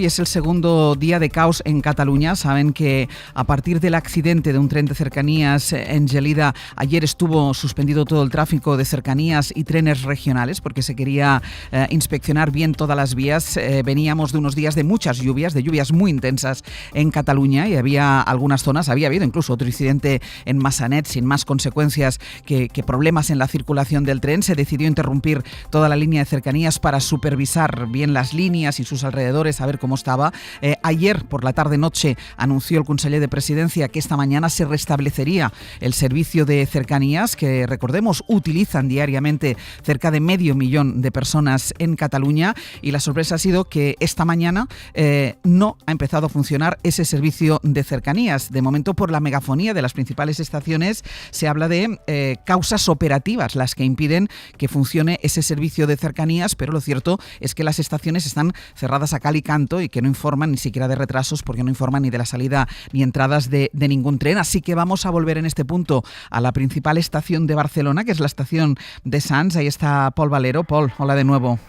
Y es el segundo día de caos en Cataluña. Saben que a partir del accidente de un tren de cercanías en Gelida, ayer estuvo suspendido todo el tráfico de cercanías y trenes regionales porque se quería inspeccionar bien todas las vías. Veníamos de unos días de muchas lluvias, de lluvias muy intensas en Cataluña, y había algunas zonas, había habido incluso otro incidente en Massanet sin más consecuencias que problemas en la circulación del tren. Se decidió interrumpir toda la línea de cercanías para supervisar bien las líneas y sus alrededores, a ver cómo estaba. Ayer por la tarde-noche anunció el conseller de Presidencia que esta mañana se restablecería el servicio de cercanías que, recordemos, utilizan diariamente cerca de 500.000 de personas en Cataluña, y la sorpresa ha sido que esta mañana no ha empezado a funcionar ese servicio de cercanías. De momento, por la megafonía de las principales estaciones, se habla de causas operativas las que impiden que funcione ese servicio de cercanías, pero lo cierto es que las estaciones están cerradas a cal y canto y que no informan ni siquiera de retrasos, porque no informan ni de la salida ni entradas de ningún tren. Así que vamos a volver en este punto a la principal estación de Barcelona, que es la estación de Sants. Ahí está Pol Valero. Pol, hola de nuevo.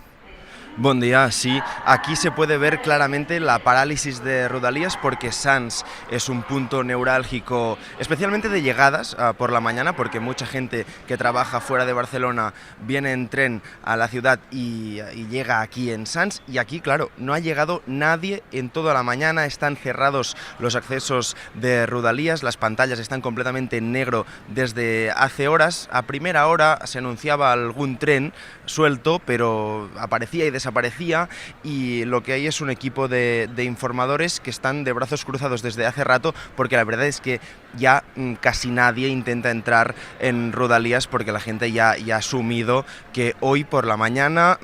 Buen día, sí. Aquí se puede ver claramente la parálisis de Rodalies porque Sants es un punto neurálgico, especialmente de llegadas por la mañana, porque mucha gente que trabaja fuera de Barcelona viene en tren a la ciudad y llega aquí en Sants. Y aquí, claro, no ha llegado nadie en toda la mañana, están cerrados los accesos de Rodalies, las pantallas están completamente en negro desde hace horas. A primera hora se anunciaba algún tren suelto, pero aparecía y desaparecía, y lo que hay es un equipo de informadores que están de brazos cruzados desde hace rato, porque la verdad es que ya casi nadie intenta entrar en Rodalies porque la gente ya ha asumido que hoy por la mañana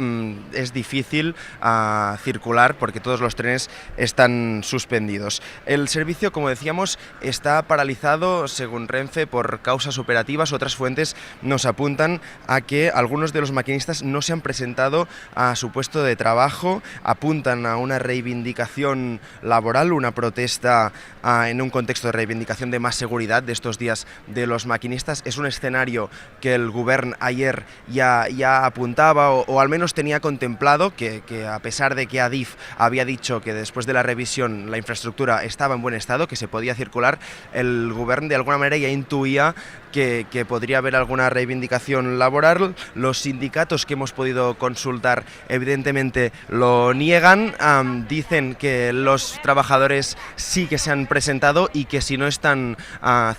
es difícil circular porque todos los trenes están suspendidos. El servicio, como decíamos, está paralizado según Renfe por causas operativas. Otras fuentes nos apuntan a que algunos de los maquinistas no se han presentado a su puesto de trabajo, apuntan a una reivindicación laboral, una protesta en un contexto de reivindicación de más seguridad de estos días de los maquinistas. Es un escenario que el Govern ayer ya apuntaba o al menos tenía contemplado, que a pesar de que Adif había dicho que después de la revisión la infraestructura estaba en buen estado, que se podía circular, el Govern de alguna manera ya intuía que podría haber alguna reivindicación laboral. Los sindicatos que hemos podido consultar evidentemente lo niegan, dicen que los trabajadores sí que se han presentado y que si no están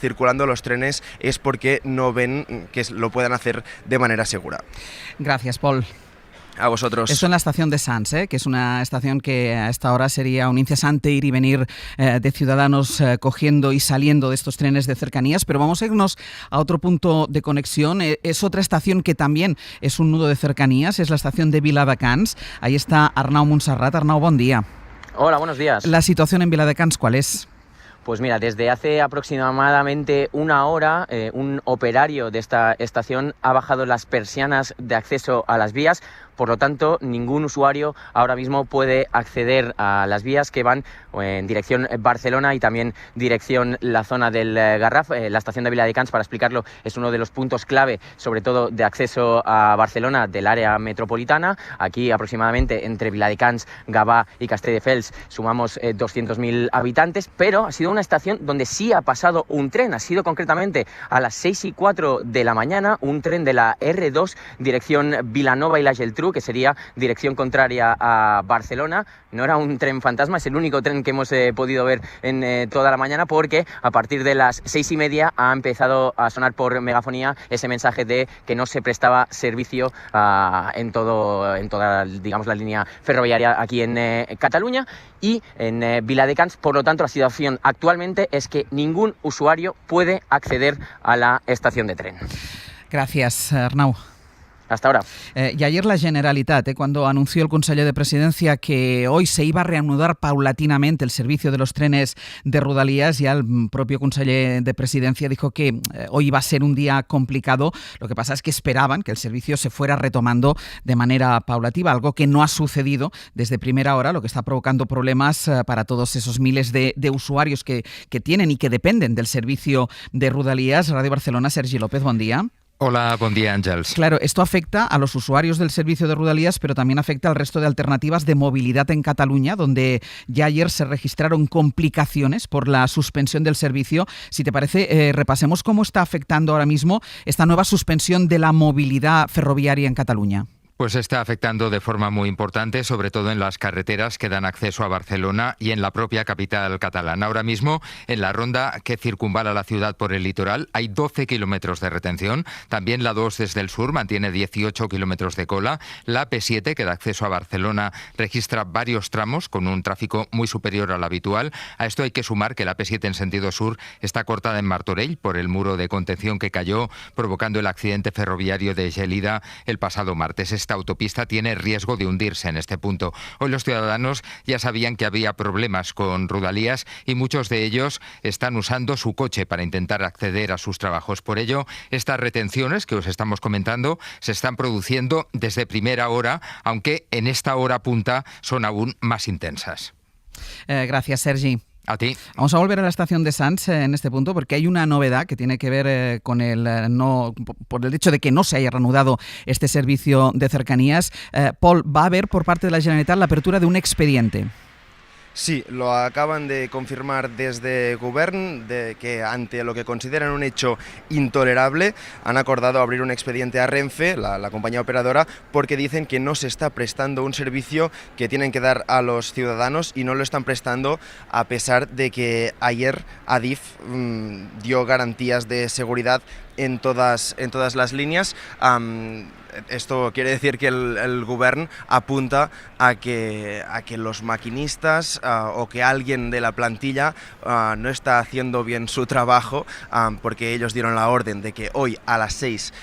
circulando los trenes es porque no ven que lo puedan hacer de manera segura. Gracias, Pol. A vosotros. Esto en la estación de Sants, que es una estación que a esta hora sería un incesante ir y venir de ciudadanos cogiendo y saliendo de estos trenes de cercanías, pero vamos a irnos a otro punto de conexión. Es otra estación que también es un nudo de cercanías, es la estación de Viladecans. Ahí está Arnau Montserrat. Arnau, buen día. Hola, buenos días. ¿La situación en Viladecans cuál es? Pues mira, desde hace aproximadamente una hora, un operario de esta estación ha bajado las persianas de acceso a las vías. Por lo tanto, ningún usuario ahora mismo puede acceder a las vías que van en dirección Barcelona y también dirección la zona del Garraf. La estación de Viladecans, para explicarlo, es uno de los puntos clave, sobre todo de acceso a Barcelona del área metropolitana. Aquí aproximadamente entre Viladecans, Gavà y Castelldefels sumamos 200.000 habitantes, pero ha sido una estación donde sí ha pasado un tren. Ha sido concretamente a las 6:04 de la mañana un tren de la R2 dirección Vilanova y la Geltrú, que sería dirección contraria a Barcelona. No era un tren fantasma, es el único tren que hemos podido ver en toda la mañana, porque a partir de las 6:30 ha empezado a sonar por megafonía ese mensaje de que no se prestaba servicio en toda, digamos, la línea ferroviaria aquí en Cataluña y en Viladecans. Por lo tanto, la situación actualmente es que ningún usuario puede acceder a la estación de tren. Gracias, Arnau. Hasta ahora. Y ayer la Generalitat, cuando anunció el conseller de Presidencia que hoy se iba a reanudar paulatinamente el servicio de los trenes de Rodalies, ya el propio conseller de Presidencia dijo que hoy iba a ser un día complicado. Lo que pasa es que esperaban que el servicio se fuera retomando de manera paulativa, algo que no ha sucedido desde primera hora, lo que está provocando problemas para todos esos miles de usuarios que tienen y que dependen del servicio de Rodalies. Radio Barcelona, Sergi López, buen día. Hola, buen día, Ángels. Claro, esto afecta a los usuarios del servicio de Rodalies, pero también afecta al resto de alternativas de movilidad en Cataluña, donde ya ayer se registraron complicaciones por la suspensión del servicio. Si te parece, repasemos cómo está afectando ahora mismo esta nueva suspensión de la movilidad ferroviaria en Cataluña. Pues está afectando de forma muy importante, sobre todo en las carreteras que dan acceso a Barcelona y en la propia capital catalana. Ahora mismo, en la ronda que circunvala la ciudad por el litoral, hay 12 kilómetros de retención. También la 2 desde el sur mantiene 18 kilómetros de cola. La P7, que da acceso a Barcelona, registra varios tramos con un tráfico muy superior al habitual. A esto hay que sumar que la P7 en sentido sur está cortada en Martorell por el muro de contención que cayó, provocando el accidente ferroviario de Gelida el pasado martes. Esta autopista tiene riesgo de hundirse en este punto. Hoy los ciudadanos ya sabían que había problemas con Rodalies y muchos de ellos están usando su coche para intentar acceder a sus trabajos. Por ello, estas retenciones que os estamos comentando se están produciendo desde primera hora, aunque en esta hora punta son aún más intensas. Gracias, Sergi. A ti. Vamos a volver a la estación de Sants en este punto porque hay una novedad que tiene que ver con por el hecho de que no se haya reanudado este servicio de cercanías. Paul, va a haber por parte de la Generalitat la apertura de un expediente. Sí, lo acaban de confirmar desde Govern, de que ante lo que consideran un hecho intolerable han acordado abrir un expediente a Renfe, la compañía operadora, porque dicen que no se está prestando un servicio que tienen que dar a los ciudadanos y no lo están prestando a pesar de que ayer Adif dio garantías de seguridad en todas las líneas. Esto quiere decir que el Govern apunta a que los maquinistas o que alguien de la plantilla no está haciendo bien su trabajo, porque ellos dieron la orden de que hoy a las 6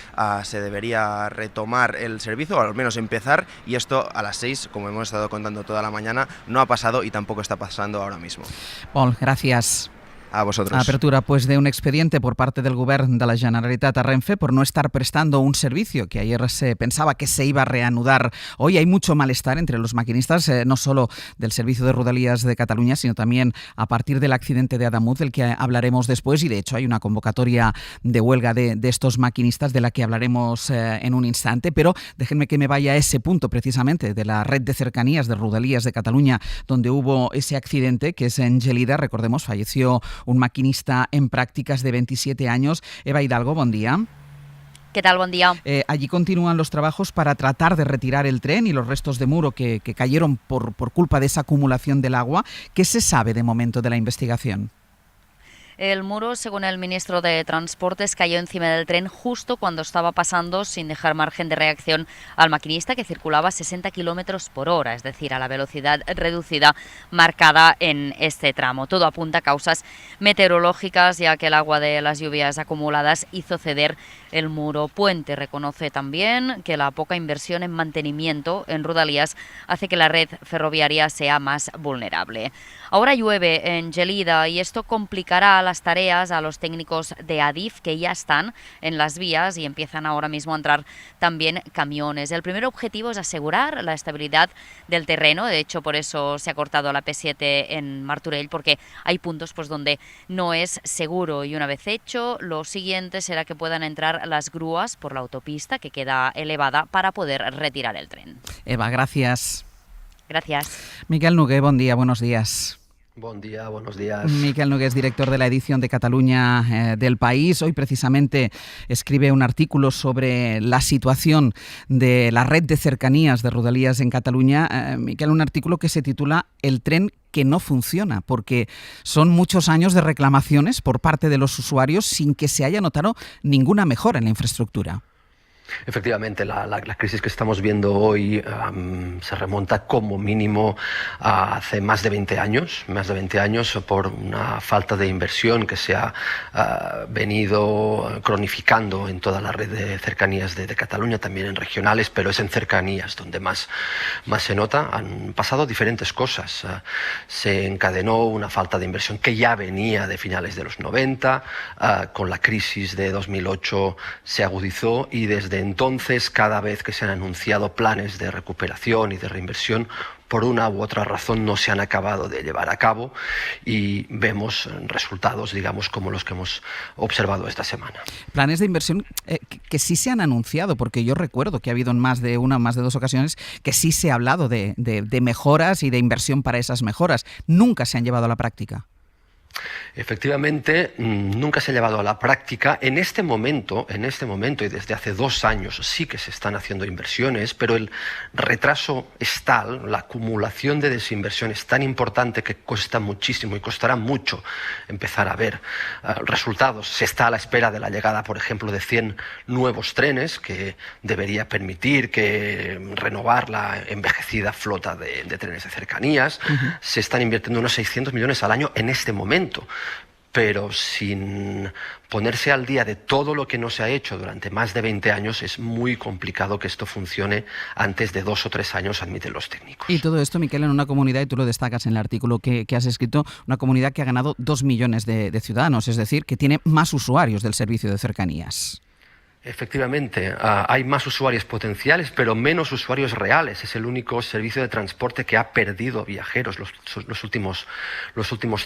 se debería retomar el servicio, o al menos empezar, y esto a las 6, como hemos estado contando toda la mañana, no ha pasado y tampoco está pasando ahora mismo. Paul, gracias. A vosotros. Apertura pues de un expediente por parte del Govern de la Generalitat a Renfe por no estar prestando un servicio que ayer se pensaba que se iba a reanudar. Hoy hay mucho malestar entre los maquinistas, no solo del servicio de Rodalies de Cataluña, sino también a partir del accidente de Adamuz, del que hablaremos después, y de hecho hay una convocatoria de huelga de estos maquinistas de la que hablaremos en un instante, pero déjenme que me vaya a ese punto precisamente de la red de cercanías de Rodalies de Cataluña, donde hubo ese accidente que es en Gelida. Recordemos, falleció un maquinista en prácticas de 27 años. Eva Hidalgo, buen día. ¿Qué tal? Buen día. Allí continúan los trabajos para tratar de retirar el tren y los restos de muro que cayeron por culpa de esa acumulación del agua. ¿Qué se sabe de momento de la investigación? El muro, según el ministro de Transportes, cayó encima del tren justo cuando estaba pasando, sin dejar margen de reacción al maquinista, que circulaba a 60 kilómetros por hora, es decir, a la velocidad reducida marcada en este tramo. Todo apunta a causas meteorológicas, ya que el agua de las lluvias acumuladas hizo ceder el muro. Puente reconoce también que la poca inversión en mantenimiento en Rodalies hace que la red ferroviaria sea más vulnerable. Ahora llueve en Gelida y esto complicará las tareas a los técnicos de Adif, que ya están en las vías y empiezan ahora mismo a entrar también camiones. El primer objetivo es asegurar la estabilidad del terreno. De hecho, por eso se ha cortado la P7 en Martorell, porque hay puntos pues donde no es seguro. Y una vez hecho, lo siguiente será que puedan entrar las grúas por la autopista, que queda elevada, para poder retirar el tren. Eva, gracias. Gracias. Miquel Noguer, buen día, buenos días. Buen día, buenos días. Miquel Noguer es director de la edición de Cataluña del País. Hoy precisamente escribe un artículo sobre la situación de la red de cercanías de Rodalies en Cataluña. Miquel, un artículo que se titula El tren que no funciona, porque son muchos años de reclamaciones por parte de los usuarios sin que se haya notado ninguna mejora en la infraestructura. Efectivamente, la crisis que estamos viendo hoy se remonta como mínimo a hace más de 20 años por una falta de inversión que se ha venido cronificando en toda la red de cercanías de Cataluña, también en regionales, pero es en cercanías donde más se nota. Han pasado diferentes cosas. Se encadenó una falta de inversión que ya venía de finales de los 90, con la crisis de 2008 se agudizó y desde desde entonces, cada vez que se han anunciado planes de recuperación y de reinversión, por una u otra razón no se han acabado de llevar a cabo y vemos resultados, digamos, como los que hemos observado esta semana. Planes de inversión que sí se han anunciado, porque yo recuerdo que ha habido en más de dos ocasiones que sí se ha hablado de mejoras y de inversión para esas mejoras. Nunca se han llevado a la práctica. Efectivamente, nunca se ha llevado a la práctica. En este momento y desde hace 2 años sí que se están haciendo inversiones, pero el retraso es tal, la acumulación de desinversión es tan importante que cuesta muchísimo y costará mucho empezar a ver resultados. Se está a la espera de la llegada, por ejemplo, de 100 nuevos trenes que debería permitir renovar la envejecida flota de trenes de cercanías. Se están invirtiendo unos 600 millones al año en este momento, pero sin ponerse al día de todo lo que no se ha hecho durante más de 20 años, es muy complicado que esto funcione antes de 2 o 3 años, admiten los técnicos. Y todo esto, Miquel, en una comunidad, y tú lo destacas en el artículo que has escrito, una comunidad que ha ganado 2 millones de ciudadanos, es decir, que tiene más usuarios del servicio de cercanías. Efectivamente, hay más usuarios potenciales, pero menos usuarios reales. Es el único servicio de transporte que ha perdido viajeros los últimos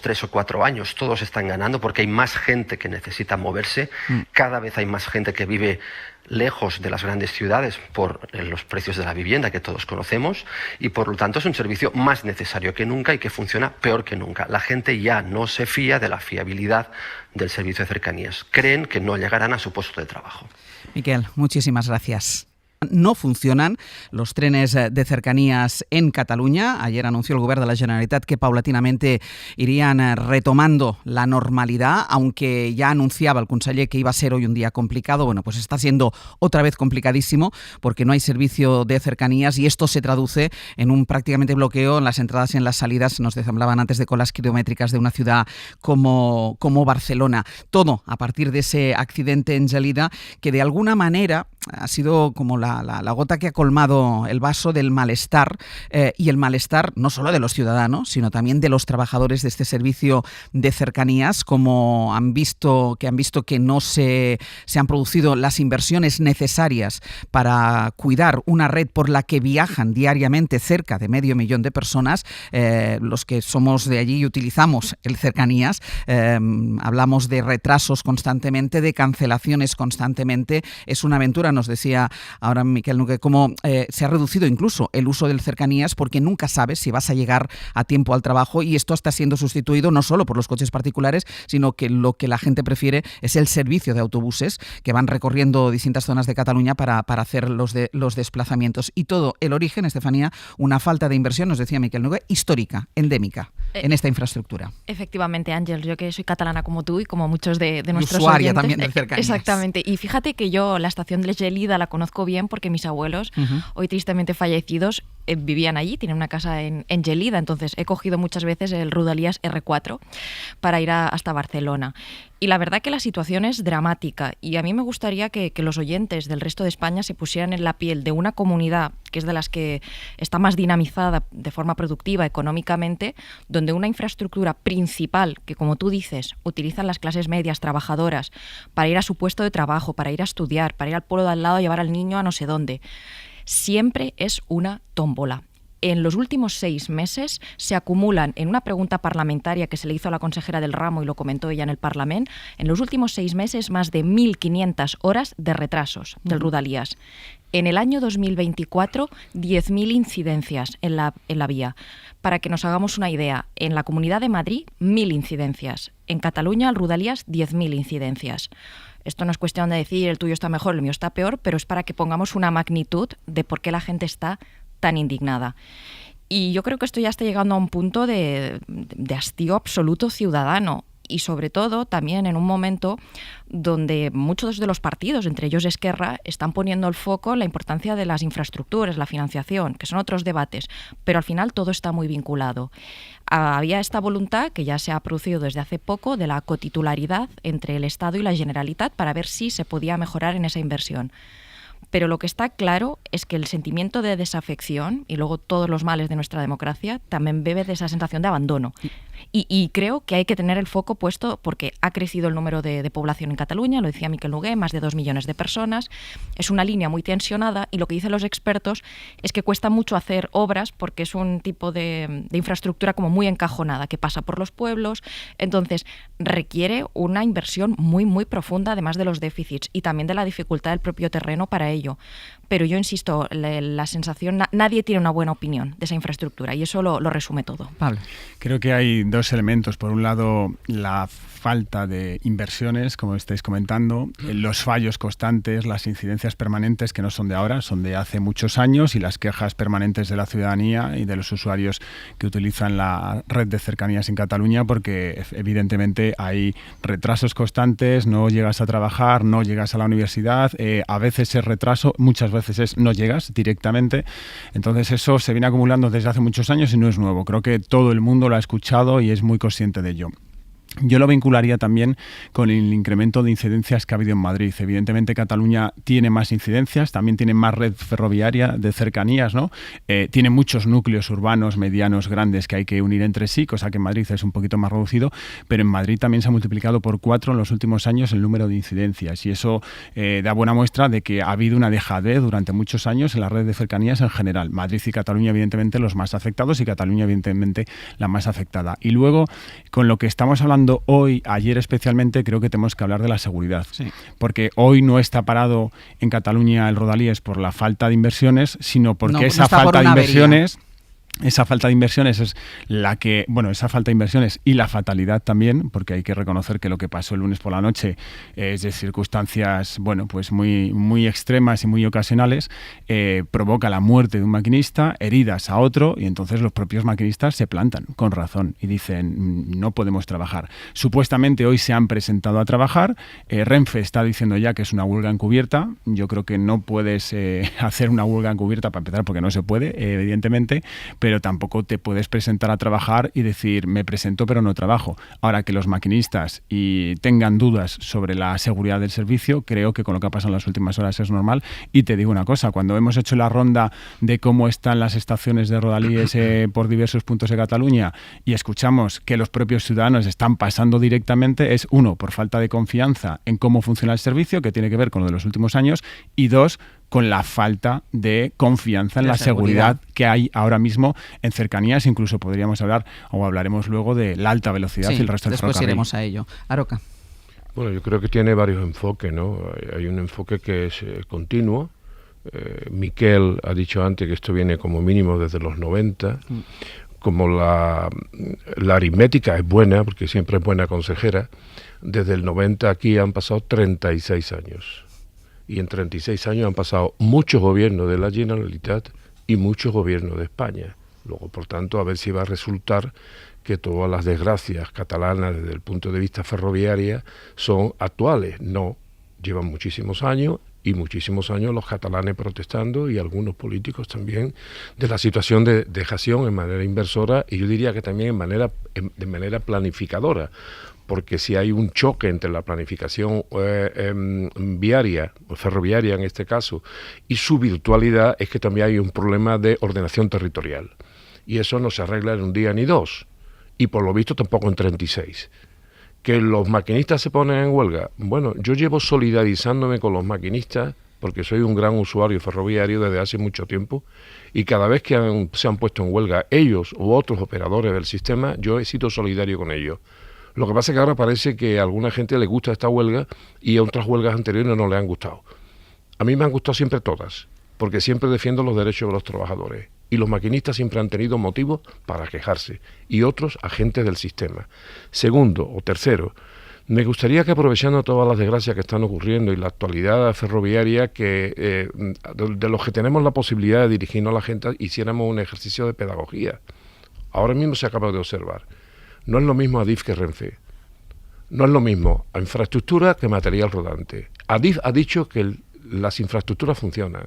3 o 4 años. Todos están ganando porque hay más gente que necesita moverse. Cada vez hay más gente que vive lejos de las grandes ciudades por los precios de la vivienda que todos conocemos, y por lo tanto es un servicio más necesario que nunca y que funciona peor que nunca. La gente ya no se fía de la fiabilidad del servicio de cercanías. Creen que no llegarán a su puesto de trabajo. Miquel, muchísimas gracias. No funcionan los trenes de cercanías en Cataluña. Ayer anunció el Govern de la Generalitat que paulatinamente irían retomando la normalidad, aunque ya anunciaba el conseller que iba a ser hoy un día complicado. Bueno, pues está siendo otra vez complicadísimo porque no hay servicio de cercanías y esto se traduce en un prácticamente bloqueo en las entradas y en las salidas. Nos hablaban antes de colas kilométricas de una ciudad como Barcelona. Todo a partir de ese accidente en Gelida que de alguna manera ha sido como la gota que ha colmado el vaso del malestar, y el malestar no solo de los ciudadanos, sino también de los trabajadores de este servicio de cercanías, como han visto que no se han producido las inversiones necesarias para cuidar una red por la que viajan diariamente cerca de 500.000 de personas. Los que somos de allí y utilizamos el cercanías, hablamos de retrasos constantemente, de cancelaciones constantemente. Es una aventura. Nos decía ahora Miquel Nugué cómo se ha reducido incluso el uso del cercanías porque nunca sabes si vas a llegar a tiempo al trabajo, y esto está siendo sustituido no solo por los coches particulares, sino que lo que la gente prefiere es el servicio de autobuses que van recorriendo distintas zonas de Cataluña para hacer los desplazamientos. Y todo el origen, Estefanía, una falta de inversión, nos decía Miquel Nugué, histórica, endémica en esta infraestructura. Efectivamente, Ángel, yo que soy catalana como tú y como muchos de nuestros usuaria oyentes. También del cercanías. Exactamente. Y fíjate que yo la estación de Gelida la conozco bien porque mis abuelos, hoy tristemente fallecidos, vivían allí, tienen una casa en Gelida, entonces he cogido muchas veces el Rodalies R4 para ir hasta Barcelona. Y la verdad que la situación es dramática, y a mí me gustaría que los oyentes del resto de España se pusieran en la piel de una comunidad que es de las que está más dinamizada de forma productiva económicamente, donde una infraestructura principal que, como tú dices, utilizan las clases medias trabajadoras para ir a su puesto de trabajo, para ir a estudiar, para ir al pueblo de al lado a llevar al niño a no sé dónde, siempre es una tómbola. En los últimos 6 meses se acumulan, en una pregunta parlamentaria que se le hizo a la consejera del ramo y lo comentó ella en el Parlamento, en los últimos 6 meses más de 1.500 horas de retrasos del Rodalies. En el año 2024, 10.000 incidencias en la vía. Para que nos hagamos una idea, en la Comunidad de Madrid, 1.000 incidencias. En Cataluña, el Rodalies, 10.000 incidencias. Esto no es cuestión de decir el tuyo está mejor, el mío está peor, pero es para que pongamos una magnitud de por qué la gente está tan indignada. Y yo creo que esto ya está llegando a un punto de hastío absoluto ciudadano, y sobre todo también en un momento donde muchos de los partidos, entre ellos Esquerra, están poniendo el foco en la importancia de las infraestructuras, la financiación, que son otros debates, pero al final todo está muy vinculado. Había esta voluntad, que ya se ha producido desde hace poco, de la cotitularidad entre el Estado y la Generalitat para ver si se podía mejorar en esa inversión. Pero lo que está claro es que el sentimiento de desafección y luego todos los males de nuestra democracia también bebe de esa sensación de abandono. Y creo que hay que tener el foco puesto porque ha crecido el número de población en Cataluña, lo decía Miquel Nogué, más de 2 millones de personas. Es una línea muy tensionada y lo que dicen los expertos es que cuesta mucho hacer obras porque es un tipo de infraestructura como muy encajonada que pasa por los pueblos. Entonces requiere una inversión muy, muy profunda, además de los déficits y también de la dificultad del propio terreno para ello. Pero yo insisto, la sensación, nadie tiene una buena opinión de esa infraestructura y eso lo resume todo. Pablo. Creo que hay dos elementos. Por un lado, la falta de inversiones, como estáis comentando, los fallos constantes, las incidencias permanentes que no son de ahora, son de hace muchos años, y las quejas permanentes de la ciudadanía y de los usuarios que utilizan la red de cercanías en Cataluña, porque evidentemente hay retrasos constantes, no llegas a trabajar, no llegas a la universidad, a veces es retraso, muchas veces es no llegas directamente. Entonces eso se viene acumulando desde hace muchos años y no es nuevo. Creo que todo el mundo lo ha escuchado y es muy consciente de ello. Yo lo vincularía también con el incremento de incidencias que ha habido en Madrid. Evidentemente Cataluña tiene más incidencias, también tiene más red ferroviaria de cercanías, ¿no? Tiene muchos núcleos urbanos, medianos, grandes que hay que unir entre sí, cosa que en Madrid es un poquito más reducido, pero en Madrid también se ha multiplicado por 4 en los últimos años el número de incidencias, y eso da buena muestra de que ha habido una dejadez durante muchos años en la red de cercanías en general. Madrid y Cataluña evidentemente los más afectados y Cataluña evidentemente la más afectada. Y luego, con lo que estamos hablando hoy, ayer especialmente, creo que tenemos que hablar de la seguridad. Sí. Porque hoy no está parado en Cataluña el Rodalies por la falta de inversiones, sino porque esa falta de inversiones... Esa falta de inversiones es la que, bueno, esa falta de inversiones y la fatalidad también, porque hay que reconocer que lo que pasó el lunes por la noche es de circunstancias, bueno, pues muy, muy extremas y muy ocasionales, provoca la muerte de un maquinista, heridas a otro, y entonces los propios maquinistas se plantan, con razón, y dicen, no podemos trabajar. Supuestamente hoy se han presentado a trabajar, Renfe está diciendo ya que es una huelga encubierta. Yo creo que no puedes hacer una huelga encubierta para empezar, porque no se puede, evidentemente, pero tampoco te puedes presentar a trabajar y decir, me presento pero no trabajo. Ahora, que los maquinistas tengan dudas sobre la seguridad del servicio, creo que con lo que ha pasado en las últimas horas es normal. Y te digo una cosa, cuando hemos hecho la ronda de cómo están las estaciones de Rodalies por diversos puntos de Cataluña y escuchamos que los propios ciudadanos están pasando directamente, es uno, por falta de confianza en cómo funciona el servicio, que tiene que ver con lo de los últimos años, y dos, con la falta de confianza en la seguridad que hay ahora mismo en cercanías. Incluso podríamos hablar, o hablaremos luego, de la alta velocidad y el resto del ferrocarril. Después iremos a ello. Aroca. Bueno, yo creo que tiene varios enfoques, ¿no? Hay un enfoque que es continuo. Miquel ha dicho antes que esto viene como mínimo desde los 90. Como la aritmética es buena, porque siempre es buena consejera, desde el 90 aquí han pasado 36 años. Y en 36 años han pasado muchos gobiernos de la Generalitat y muchos gobiernos de España. Luego, por tanto, a ver si va a resultar que todas las desgracias catalanas desde el punto de vista ferroviario son actuales. No, llevan muchísimos años, y muchísimos años los catalanes protestando, y algunos políticos también, de la situación de dejación en manera inversora, y yo diría que también de manera planificadora. Porque si hay un choque entre la planificación viaria, o ferroviaria en este caso, y su virtualidad, es que también hay un problema de ordenación territorial. Y eso no se arregla en un día ni dos, y por lo visto tampoco en 36. ¿Que los maquinistas se ponen en huelga? Bueno, yo llevo solidarizándome con los maquinistas, porque soy un gran usuario ferroviario desde hace mucho tiempo, y cada vez que se han puesto en huelga ellos u otros operadores del sistema, yo he sido solidario con ellos. Lo que pasa es que ahora parece que a alguna gente le gusta esta huelga y a otras huelgas anteriores no le han gustado. A mí me han gustado siempre todas, porque siempre defiendo los derechos de los trabajadores. Y los maquinistas siempre han tenido motivos para quejarse, y otros agentes del sistema. Segundo o tercero, me gustaría que, aprovechando todas las desgracias que están ocurriendo y la actualidad ferroviaria, que de los que tenemos la posibilidad de dirigirnos a la gente, hiciéramos un ejercicio de pedagogía. Ahora mismo se acaba de observar. No es lo mismo Adif que Renfe. No es lo mismo a infraestructura que material rodante. Adif ha dicho que las infraestructuras funcionan.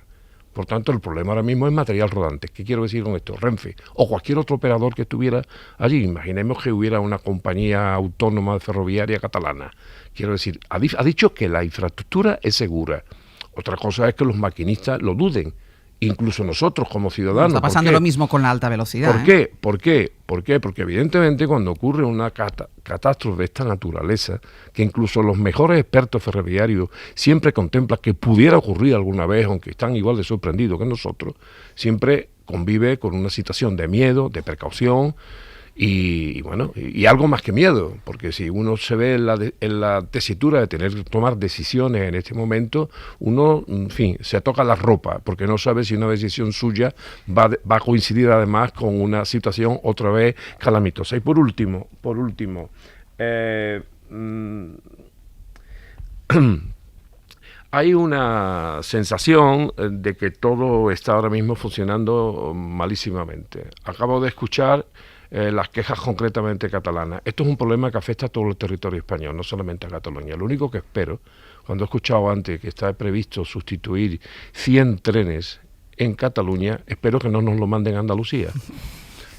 Por tanto, el problema ahora mismo es material rodante. ¿Qué quiero decir con esto? Renfe o cualquier otro operador que estuviera allí. Imaginemos que hubiera una compañía autónoma ferroviaria catalana. Quiero decir, Adif ha dicho que la infraestructura es segura. Otra cosa es que los maquinistas lo duden incluso nosotros como ciudadanos. Está pasando lo mismo con la alta velocidad. ¿Por qué? ¿Por qué? Porque evidentemente cuando ocurre una catástrofe de esta naturaleza, que incluso los mejores expertos ferroviarios siempre contemplan que pudiera ocurrir alguna vez, aunque están igual de sorprendidos que nosotros, siempre convive con una situación de miedo, de precaución, y bueno, y algo más que miedo, porque si uno se ve en la tesitura de tener que tomar decisiones en este momento, uno, en fin, se toca la ropa, porque no sabe si una decisión suya va a coincidir además con una situación otra vez calamitosa. Y por último, hay una sensación de que todo está ahora mismo funcionando malísimamente. Acabo de escuchar las quejas concretamente catalanas. Esto es un problema que afecta a todo el territorio español, no solamente a Cataluña. Lo único que espero, cuando he escuchado antes que está previsto sustituir 100 trenes en Cataluña, espero que no nos lo manden a Andalucía.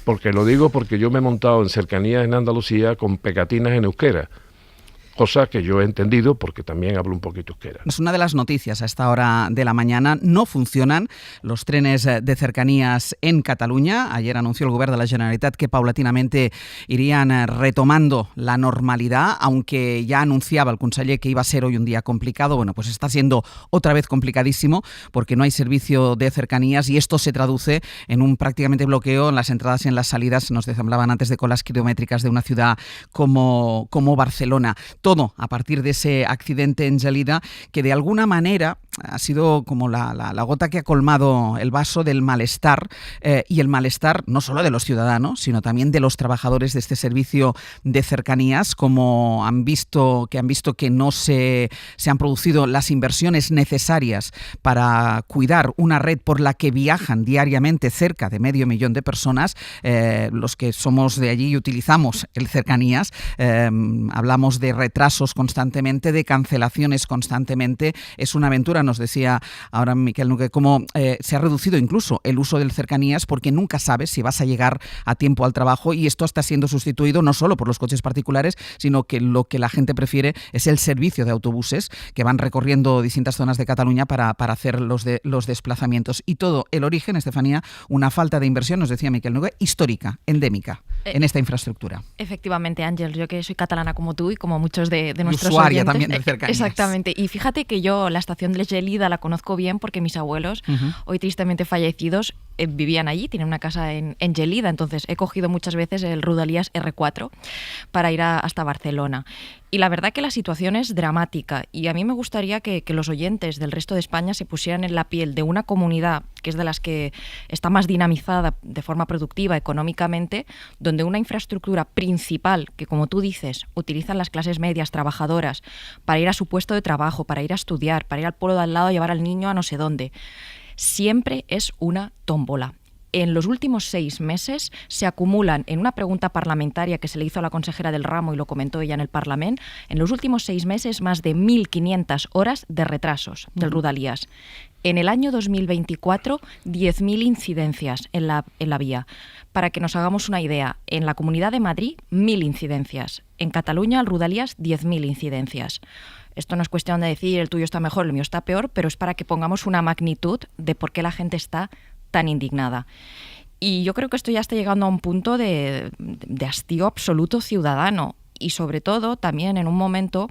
Porque lo digo porque yo me he montado en cercanías en Andalucía con pegatinas en euskera. Cosa que yo he entendido porque también hablo un poquito euskera. Es una de las noticias a esta hora de la mañana. No funcionan los trenes de cercanías en Cataluña. Ayer anunció el Gobierno de la Generalitat que paulatinamente irían retomando la normalidad, aunque ya anunciaba el conseller que iba a ser hoy un día complicado. Bueno, pues está siendo otra vez complicadísimo porque no hay servicio de cercanías y esto se traduce en un prácticamente bloqueo en las entradas y en las salidas. Nos hablaban antes de colas kilométricas de una ciudad como Barcelona. Todo a partir de ese accidente en Gelida, que de alguna manera ha sido como la gota que ha colmado el vaso del malestar, y el malestar no solo de los ciudadanos, sino también de los trabajadores de este servicio de cercanías, como han visto que no se han producido las inversiones necesarias para cuidar una red por la que viajan diariamente cerca de 500.000 de personas. Los que somos de allí y utilizamos el cercanías, hablamos de retrasos constantemente, de cancelaciones constantemente. Es una aventura, nos decía ahora Miquel Nogué, cómo se ha reducido incluso el uso del cercanías porque nunca sabes si vas a llegar a tiempo al trabajo, y esto está siendo sustituido no solo por los coches particulares, sino que lo que la gente prefiere es el servicio de autobuses que van recorriendo distintas zonas de Cataluña para hacer los desplazamientos. Y todo el origen, Estefanía, una falta de inversión, nos decía Miquel Nogué, histórica, endémica en esta infraestructura. Efectivamente, Ángel, yo que soy catalana como tú y como muchos de nuestros usuaria oyentes. También del cercanías. Exactamente. Y fíjate que yo la estación de Gelida la conozco bien porque mis abuelos, hoy tristemente fallecidos, vivían allí, tienen una casa en Gelida, entonces he cogido muchas veces el Rodalies R4 para ir hasta Barcelona. Y la verdad que la situación es dramática, y a mí me gustaría que los oyentes del resto de España se pusieran en la piel de una comunidad que es de las que está más dinamizada de forma productiva económicamente, donde una infraestructura principal que, como tú dices, utilizan las clases medias trabajadoras para ir a su puesto de trabajo, para ir a estudiar, para ir al pueblo de al lado a llevar al niño a no sé dónde, siempre es una tómbola. En los últimos 6 meses se acumulan, en una pregunta parlamentaria que se le hizo a la consejera del ramo y lo comentó ella en el Parlamento, en los últimos 6 meses más de 1.500 horas de retrasos del Rodalies. En el año 2024, 10.000 incidencias en la vía. Para que nos hagamos una idea, en la Comunidad de Madrid, 1.000 incidencias. En Cataluña, el Rodalies, 10.000 incidencias. Esto no es cuestión de decir el tuyo está mejor, el mío está peor, pero es para que pongamos una magnitud de por qué la gente está tan indignada. Y yo creo que esto ya está llegando a un punto de hastío absoluto ciudadano, y sobre todo también en un momento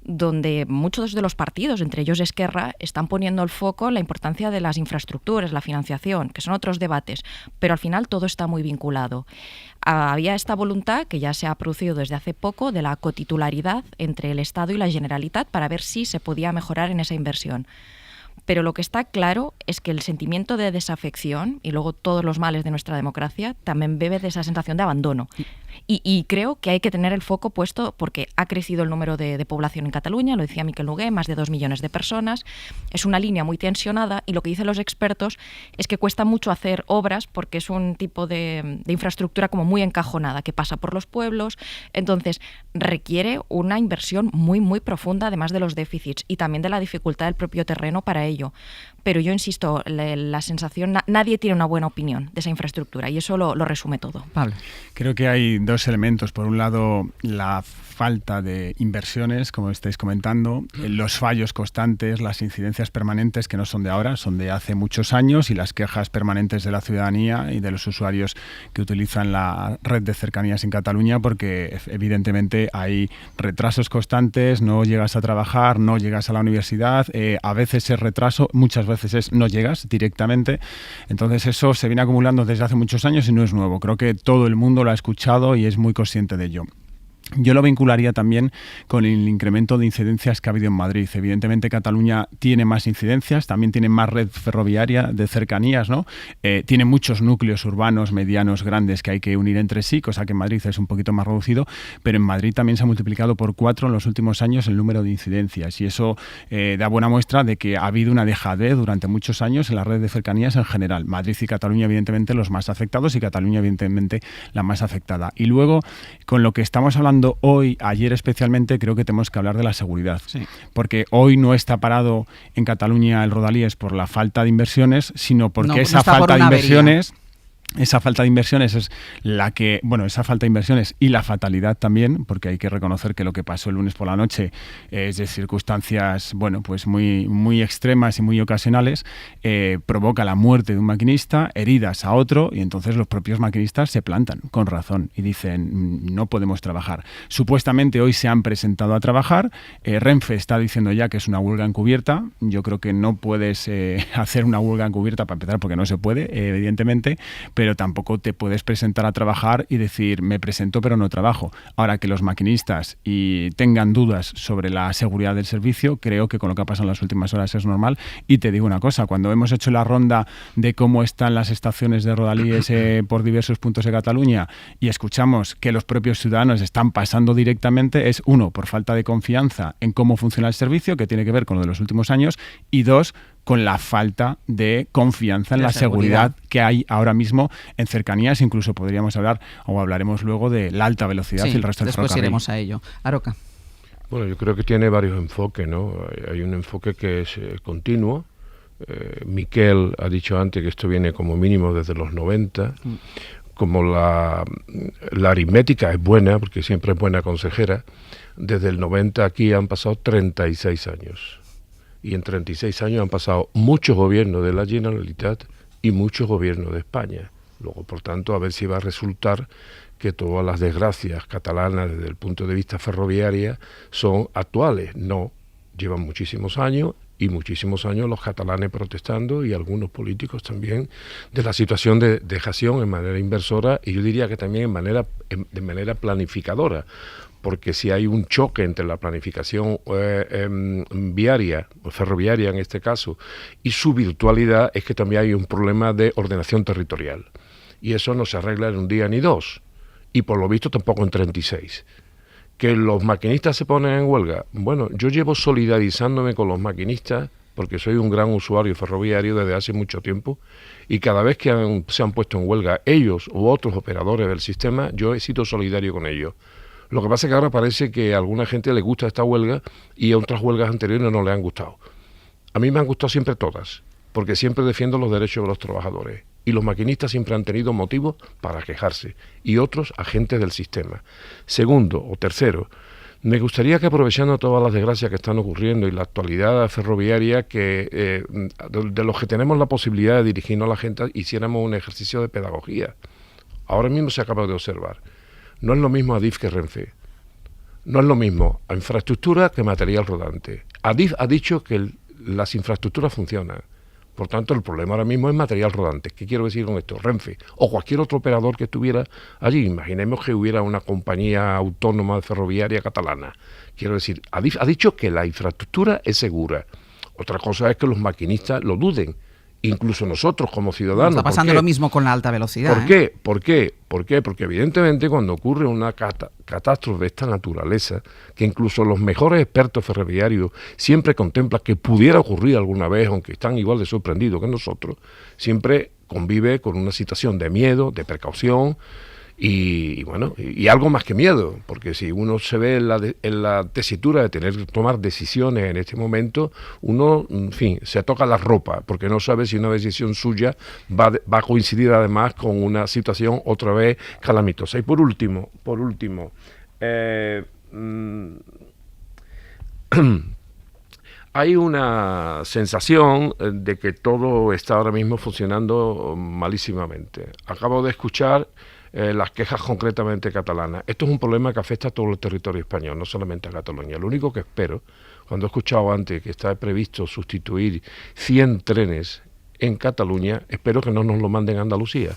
donde muchos de los partidos, entre ellos Esquerra, están poniendo el foco en la importancia de las infraestructuras, la financiación, que son otros debates, pero al final todo está muy vinculado. Había esta voluntad, que ya se ha producido desde hace poco, de la cotitularidad entre el Estado y la Generalitat para ver si se podía mejorar en esa inversión. Pero lo que está claro es que el sentimiento de desafección y luego todos los males de nuestra democracia también bebe de esa sensación de abandono. Y creo que hay que tener el foco puesto porque ha crecido el número de población en Cataluña, lo decía Miquel Nogué, más de 2 millones de personas. Es una línea muy tensionada y lo que dicen los expertos es que cuesta mucho hacer obras porque es un tipo de infraestructura como muy encajonada que pasa por los pueblos. Entonces requiere una inversión muy, muy profunda, además de los déficits y también de la dificultad del propio terreno para ello. Pero yo insisto, la sensación, nadie tiene una buena opinión de esa infraestructura y eso lo resume todo. Vale. Creo que hay dos elementos. Por un lado, la falta de inversiones, como estáis comentando, los fallos constantes, las incidencias permanentes que no son de ahora, son de hace muchos años, y las quejas permanentes de la ciudadanía y de los usuarios que utilizan la red de cercanías en Cataluña, porque evidentemente hay retrasos constantes, no llegas a trabajar, no llegas a la universidad, a veces es retraso, muchas veces es no llegas directamente. Entonces eso se viene acumulando desde hace muchos años y no es nuevo. Creo que todo el mundo lo ha escuchado y es muy consciente de ello. Yo lo vincularía también con el incremento de incidencias que ha habido en Madrid. Evidentemente Cataluña tiene más incidencias, también tiene más red ferroviaria de cercanías, ¿no? Tiene muchos núcleos urbanos, medianos, grandes que hay que unir entre sí, cosa que en Madrid es un poquito más reducido, pero en Madrid también se ha multiplicado por 4 en los últimos años el número de incidencias, y eso da buena muestra de que ha habido una dejadez durante muchos años en la red de cercanías en general. Madrid y Cataluña evidentemente los más afectados, y Cataluña evidentemente la más afectada. Y luego, con lo que estamos hablando hoy, ayer especialmente, creo que tenemos que hablar de la seguridad, sí, porque hoy no está parado en Cataluña el Rodalies por la falta de inversiones, sino porque esa falta de inversiones... Esa falta de inversiones es la que, esa falta de inversiones y la fatalidad también, porque hay que reconocer que lo que pasó el lunes por la noche es de circunstancias, pues muy, muy extremas y muy ocasionales, provoca la muerte de un maquinista, heridas a otro, y entonces los propios maquinistas se plantan, con razón, y dicen, no podemos trabajar. Supuestamente hoy se han presentado a trabajar, Renfe está diciendo ya que es una huelga encubierta. Yo creo que no puedes hacer una huelga encubierta, para empezar, porque no se puede, evidentemente, pero tampoco te puedes presentar a trabajar y decir, me presento pero no trabajo. Ahora, que los maquinistas tengan dudas sobre la seguridad del servicio, creo que con lo que ha pasado en las últimas horas es normal. Y te digo una cosa, cuando hemos hecho la ronda de cómo están las estaciones de Rodalies por diversos puntos de Cataluña, y escuchamos que los propios ciudadanos están pasando directamente, es, uno, por falta de confianza en cómo funciona el servicio, que tiene que ver con lo de los últimos años, y dos, con la falta de confianza en la seguridad que hay ahora mismo en cercanías. Incluso podríamos hablar, o hablaremos luego, de la alta velocidad y el resto del ferrocarril. Después iremos a ello. Aroca. Bueno, yo creo que tiene varios enfoques, ¿no? Hay un enfoque que es continuo. Miquel ha dicho antes que esto viene como mínimo desde los 90. Como la aritmética es buena, porque siempre es buena consejera, desde el 90 aquí han pasado 36 años. Y en 36 años han pasado muchos gobiernos de la Generalitat y muchos gobiernos de España. Luego, por tanto, a ver si va a resultar que todas las desgracias catalanas desde el punto de vista ferroviario son actuales. No, llevan muchísimos años, y muchísimos años los catalanes protestando, y algunos políticos también, de la situación de dejación en manera inversora, y yo diría que también de manera planificadora. Porque si hay un choque entre la planificación viaria, o ferroviaria en este caso, y su virtualidad, es que también hay un problema de ordenación territorial. Y eso no se arregla en un día ni dos, y por lo visto tampoco en 36. ¿Que los maquinistas se ponen en huelga? Bueno, yo llevo solidarizándome con los maquinistas, porque soy un gran usuario ferroviario desde hace mucho tiempo, y cada vez que se han puesto en huelga ellos u otros operadores del sistema, yo he sido solidario con ellos. Lo que pasa es que ahora parece que a alguna gente le gusta esta huelga y a otras huelgas anteriores no le han gustado. A mí me han gustado siempre todas, porque siempre defiendo los derechos de los trabajadores. Y los maquinistas siempre han tenido motivos para quejarse, y otros agentes del sistema. Segundo o tercero, me gustaría que, aprovechando todas las desgracias que están ocurriendo y la actualidad ferroviaria, que de los que tenemos la posibilidad de dirigirnos a la gente, hiciéramos un ejercicio de pedagogía. Ahora mismo se acaba de observar. No es lo mismo Adif que Renfe. No es lo mismo a infraestructura que material rodante. Adif ha dicho que las infraestructuras funcionan. Por tanto, el problema ahora mismo es material rodante. ¿Qué quiero decir con esto? Renfe o cualquier otro operador que estuviera allí. Imaginemos que hubiera una compañía autónoma ferroviaria catalana. Quiero decir, Adif ha dicho que la infraestructura es segura. Otra cosa es que los maquinistas lo duden. Incluso nosotros como ciudadanos. Está pasando lo mismo con la alta velocidad. ¿Por qué? ¿Por qué? Porque evidentemente cuando ocurre una catástrofe de esta naturaleza, que incluso los mejores expertos ferroviarios siempre contemplan que pudiera ocurrir alguna vez, aunque están igual de sorprendidos que nosotros, siempre convive con una situación de miedo, de precaución, Y bueno, y algo más que miedo, porque si uno se ve en la tesitura de tener que tomar decisiones en este momento, uno, en fin, se toca la ropa, porque no sabe si una decisión suya va a coincidir además con una situación otra vez calamitosa. Y por último, hay una sensación de que todo está ahora mismo funcionando malísimamente. Acabo de escuchar las quejas concretamente catalanas. Esto es un problema que afecta a todo el territorio español, no solamente a Cataluña. Lo único que espero, cuando he escuchado antes que está previsto sustituir 100 trenes en Cataluña, espero que no nos lo manden a Andalucía.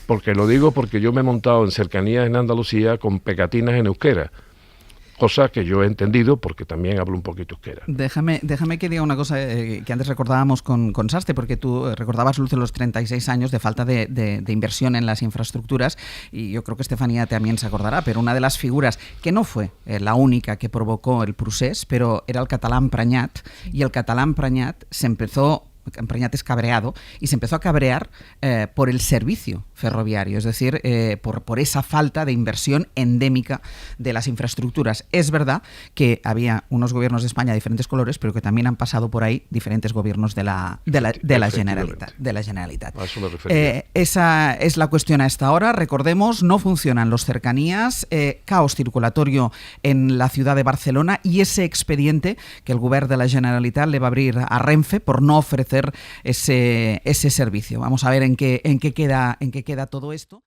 Porque lo digo porque yo me he montado en cercanías en Andalucía con pegatinas en euskera. Cosa que yo he entendido porque también hablo un poquito euskera. Déjame que diga una cosa que antes recordábamos con Saste, porque tú recordabas, Luz, los 36 años de falta de inversión en las infraestructuras, y yo creo que Estefanía también se acordará, pero una de las figuras que no fue la única que provocó el procés, pero era el catalán Pranat, y el catalán Pranat Pranat es cabreado, y se empezó a cabrear por el servicio ferroviario, es decir, por esa falta de inversión endémica de las infraestructuras. Es verdad que había unos gobiernos de España de diferentes colores, pero que también han pasado por ahí diferentes gobiernos de la Generalitat. A eso me refería. Esa es la cuestión a esta hora. Recordemos, no funcionan los cercanías, caos circulatorio en la ciudad de Barcelona, y ese expediente que el govern de la Generalitat le va a abrir a Renfe por no ofrecer ese servicio. Vamos a ver en qué queda todo esto.